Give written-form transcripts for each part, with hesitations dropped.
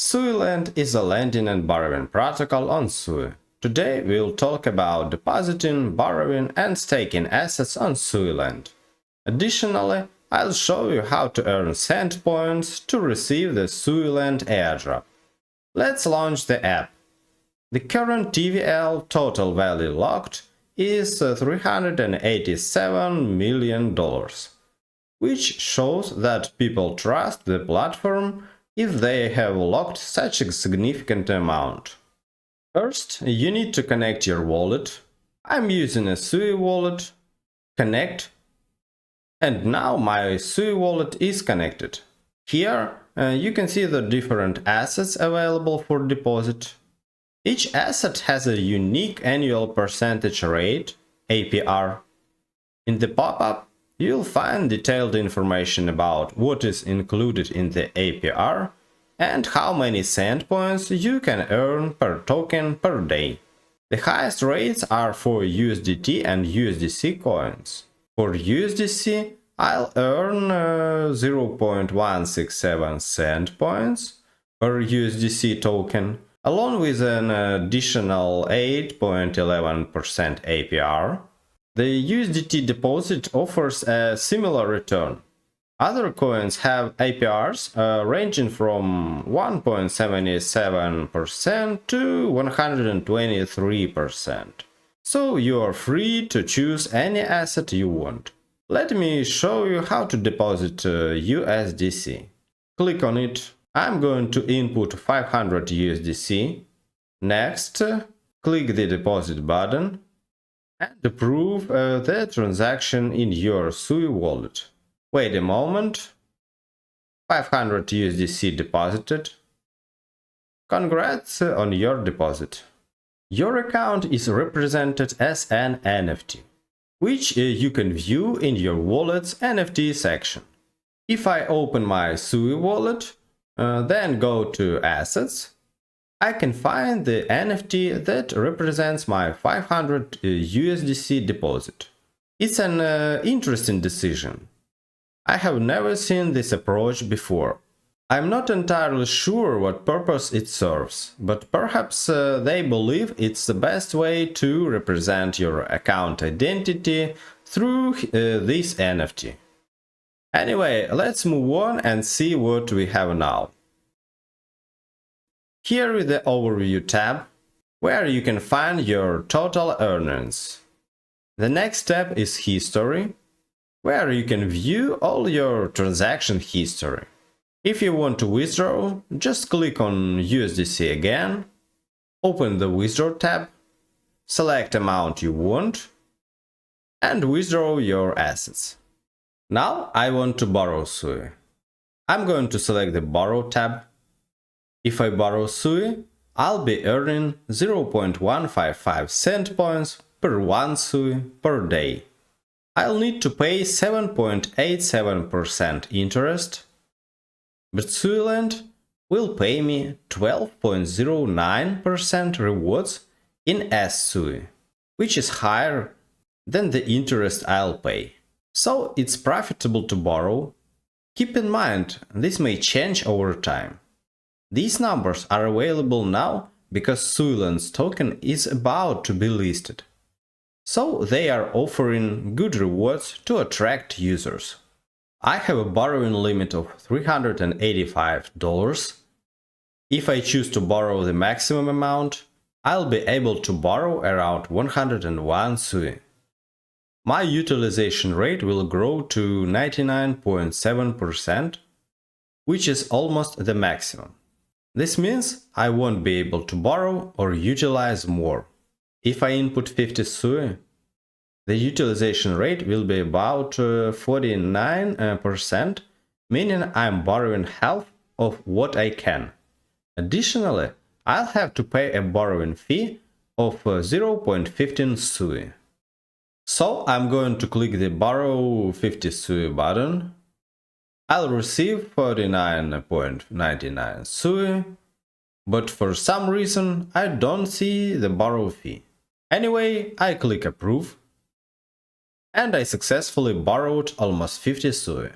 Suilend is a lending and borrowing protocol on Sui. Today we'll talk about depositing, borrowing and staking assets on Suilend. Additionally, I'll show you how to earn send points to receive the Suilend airdrop. Let's launch the app. The current TVL total value locked is $387 million, which shows that people trust the platform if they have locked such a significant amount. First, you need to connect your wallet. I'm using a SUI wallet. Connect. And now my SUI wallet is connected. Here you can see the different assets available for deposit. Each asset has a unique annual percentage rate, APR. In the pop-up, you'll find detailed information about what is included in the APR and how many send points you can earn per token per day. The highest rates are for USDT and USDC coins. For USDC, I'll earn 0.167 send points per USDC token, along with an additional 8.11% APR. The USDT deposit offers a similar return. Other coins have APRs ranging from 1.77% to 123%. So you are free to choose any asset you want. Let me show you how to deposit USDC. Click on it. I'm going to input 500 USDC. Next, click the deposit button and approve the transaction in your SUI wallet. Wait a moment. 500 USDC deposited. Congrats on your deposit. Your account is represented as an NFT, which you can view in your wallet's NFT section. If I open my SUI wallet, then go to Assets, I can find the NFT that represents my 500 USDC deposit. It's an interesting decision. I have never seen this approach before. I'm not entirely sure what purpose it serves, but perhaps they believe it's the best way to represent your account identity through this NFT. Anyway, let's move on and see what we have now. Here is the Overview tab, where you can find your total earnings. The next tab is History, where you can view all your transaction history. If you want to withdraw, just click on USDC again, open the Withdraw tab, select amount you want, and withdraw your assets. Now I want to borrow SUI. I'm going to select the Borrow tab. If I borrow SUI, I'll be earning 0.155 cent points per 1 SUI per day. I'll need to pay 7.87% interest, but Suilend will pay me 12.09% rewards in sSUI, which is higher than the interest I'll pay. So it's profitable to borrow. Keep in mind, this may change over time. These numbers are available now because Suilend's token is about to be listed. So they are offering good rewards to attract users. I have a borrowing limit of $385. If I choose to borrow the maximum amount, I'll be able to borrow around 101 SUI. My utilization rate will grow to 99.7%, which is almost the maximum. This means I won't be able to borrow or utilize more. If I input 50 SUI, the utilization rate will be about 49%, meaning I'm borrowing half of what I can. Additionally, I'll have to pay a borrowing fee of 0.15 SUI. So I'm going to click the Borrow 50 SUI button. I'll receive 49.99 SUI, but for some reason I don't see the borrow fee. Anyway, I click Approve, and I successfully borrowed almost 50 SUI.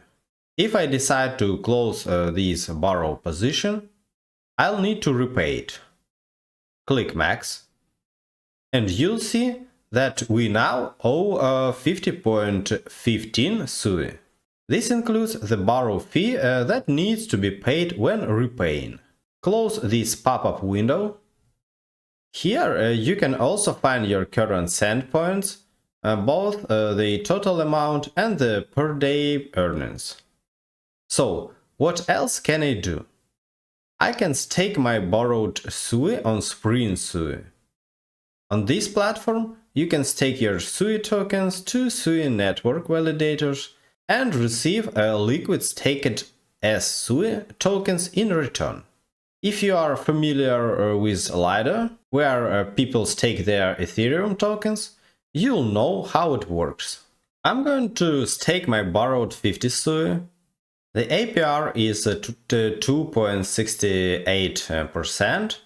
If I decide to close this borrow position, I'll need to repay it. Click Max, and you'll see that we now owe 50.15 SUI. This includes the borrow fee that needs to be paid when repaying. Close this pop-up window. Here you can also find your current send points, both the total amount and the per day earnings. So, what else can I do? I can stake my borrowed SUI on SpringSui. On this platform, you can stake your SUI tokens to SUI network validators and receive a liquid staked sSUI tokens in return. If you are familiar with Lido, where people stake their Ethereum tokens, you'll know how it works. I'm going to stake my borrowed 50 SUI. The APR is 2.68%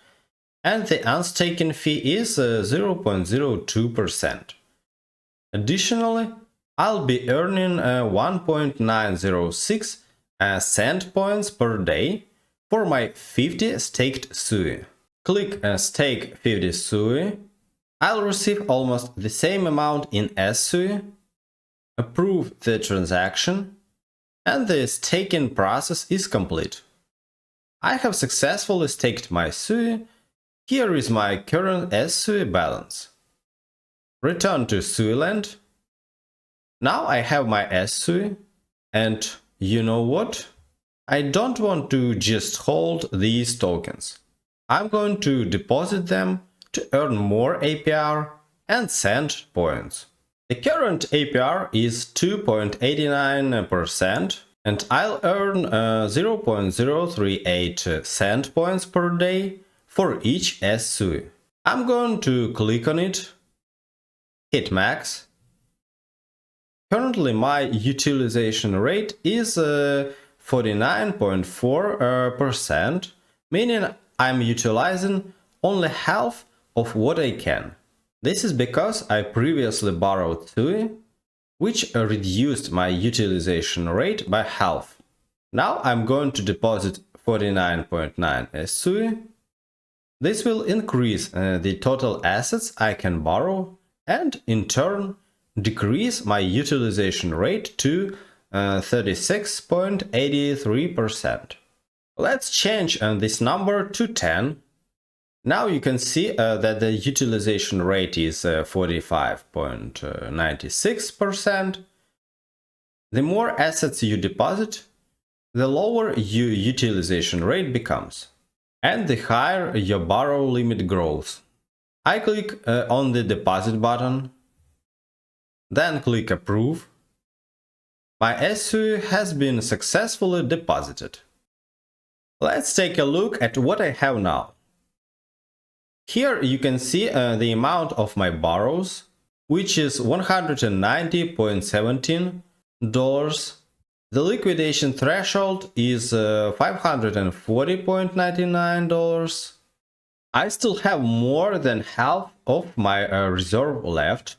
and the unstaking fee is 0.02%. Additionally, I'll be earning 1.906 send points per day for my 50 staked SUI. Click Stake 50 SUI. I'll receive almost the same amount in sSUI, approve the transaction, and the staking process is complete. I have successfully staked my SUI. Here is my current sSUI balance. Return to Suilend. Now I have my sSUI, and you know what? I don't want to just hold these tokens. I'm going to deposit them to earn more APR and send points. The current APR is 2.89% and I'll earn 0.038 send points per day for each sSUI. I'm going to click on it, hit max. Currently my utilization rate is 49.4%, meaning I'm utilizing only half of what I can. This is because I previously borrowed SUI, which reduced my utilization rate by half. Now I'm going to deposit 49.9 sSUI. This will increase the total assets I can borrow and in turn decrease my utilization rate to 36.83%. Let's change this number to 10. Now you can see that the utilization rate is 45.96%. The more assets you deposit, the lower your utilization rate becomes, and the higher your borrow limit grows. I click on the deposit button, then click approve. My sSUI has been successfully deposited. Let's take a look at what I have now. Here you can see the amount of my borrows, which is $190.17. The liquidation threshold is $540.99. I still have more than half of my reserve left,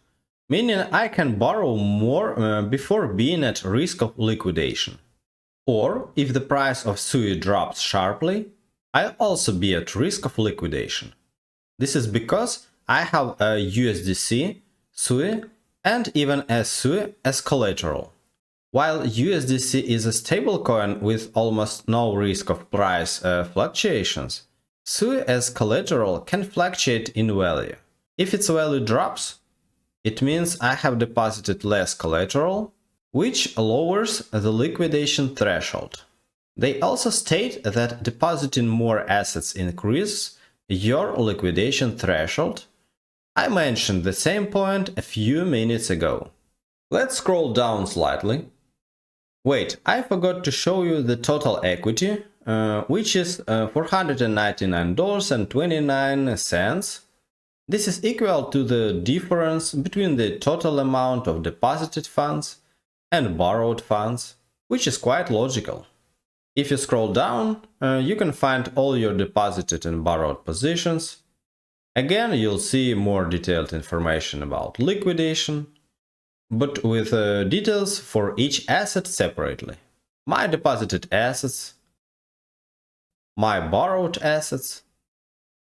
meaning I can borrow more before being at risk of liquidation. Or, if the price of SUI drops sharply, I'll also be at risk of liquidation. This is because I have a USDC, SUI, and even sSUI as collateral. While USDC is a stablecoin with almost no risk of price fluctuations, SUI as collateral can fluctuate in value. If its value drops, it means I have deposited less collateral, which lowers the liquidation threshold. They also state that depositing more assets increases your liquidation threshold. I mentioned the same point a few minutes ago. Let's scroll down slightly. Wait, I forgot to show you the total equity, which is $499.29. This is equal to the difference between the total amount of deposited funds and borrowed funds, which is quite logical. If you scroll down, you can find all your deposited and borrowed positions. Again, you'll see more detailed information about liquidation, but with details for each asset separately. My deposited assets, my borrowed assets,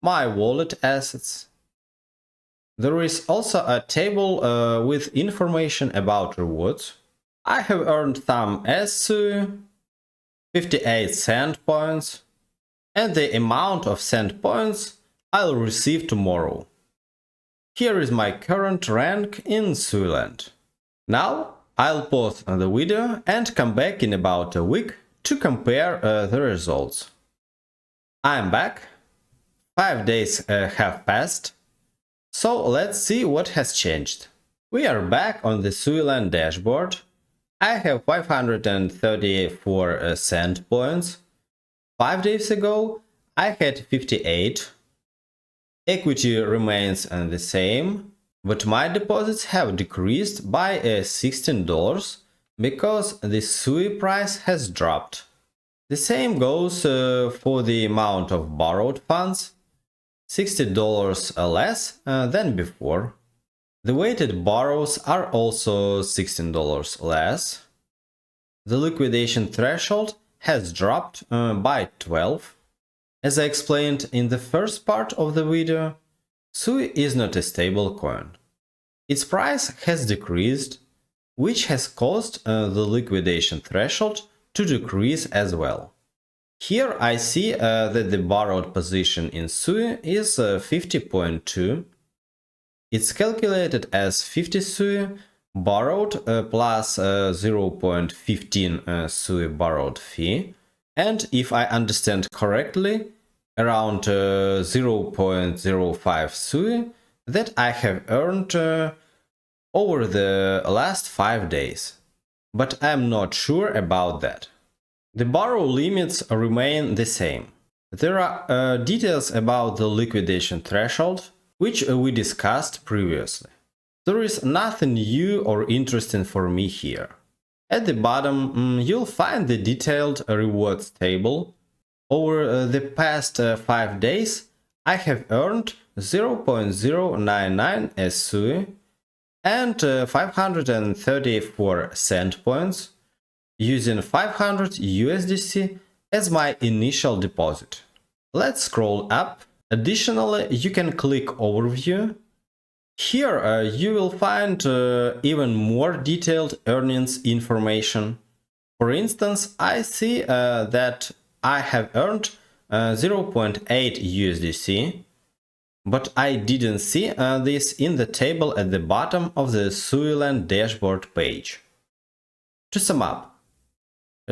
my wallet assets. There is also a table with information about rewards. I have earned some sSUI, 58 cent points, and the amount of cent points I'll receive tomorrow. Here is my current rank in Suilend. Now I'll pause the video and come back in about a week to compare the results. I'm back. 5 days have passed. So let's see what has changed. We are back on the Suilend dashboard. I have 534 cent points. 5 days ago I had 58. Equity remains the same, but my deposits have decreased by $16 because the SUI price has dropped. The same goes for the amount of borrowed funds, $60 less than before. The weighted borrows are also $16 less. The liquidation threshold has dropped by 12. As I explained in the first part of the video, SUI is not a stable coin. Its price has decreased, which has caused the liquidation threshold to decrease as well. Here I see that the borrowed position in SUI is 50.2. It's calculated as 50 SUI borrowed plus 0.15 SUI borrowed fee, and if I understand correctly, around 0.05 SUI that I have earned over the last 5 days. But I'm not sure about that. The borrow limits remain the same. There are details about the liquidation threshold, which we discussed previously. There is nothing new or interesting for me here. At the bottom, you'll find the detailed rewards table. Over the past 5 days, I have earned 0.099 sSUI and 534 cent points, using 500 USDC as my initial deposit. Let's scroll up. Additionally, you can click Overview. Here you will find even more detailed earnings information. For instance, I see that I have earned 0.8 USDC, but I didn't see this in the table at the bottom of the Suilend dashboard page. To sum up,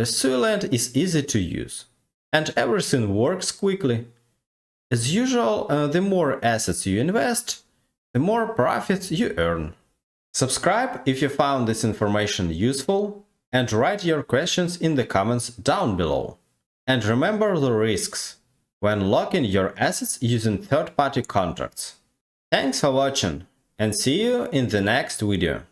Suilend is easy to use, and everything works quickly. As usual, the more assets you invest, the more profits you earn. Subscribe if you found this information useful, and write your questions in the comments down below. And remember the risks when locking your assets using third-party contracts. Thanks for watching, and see you in the next video.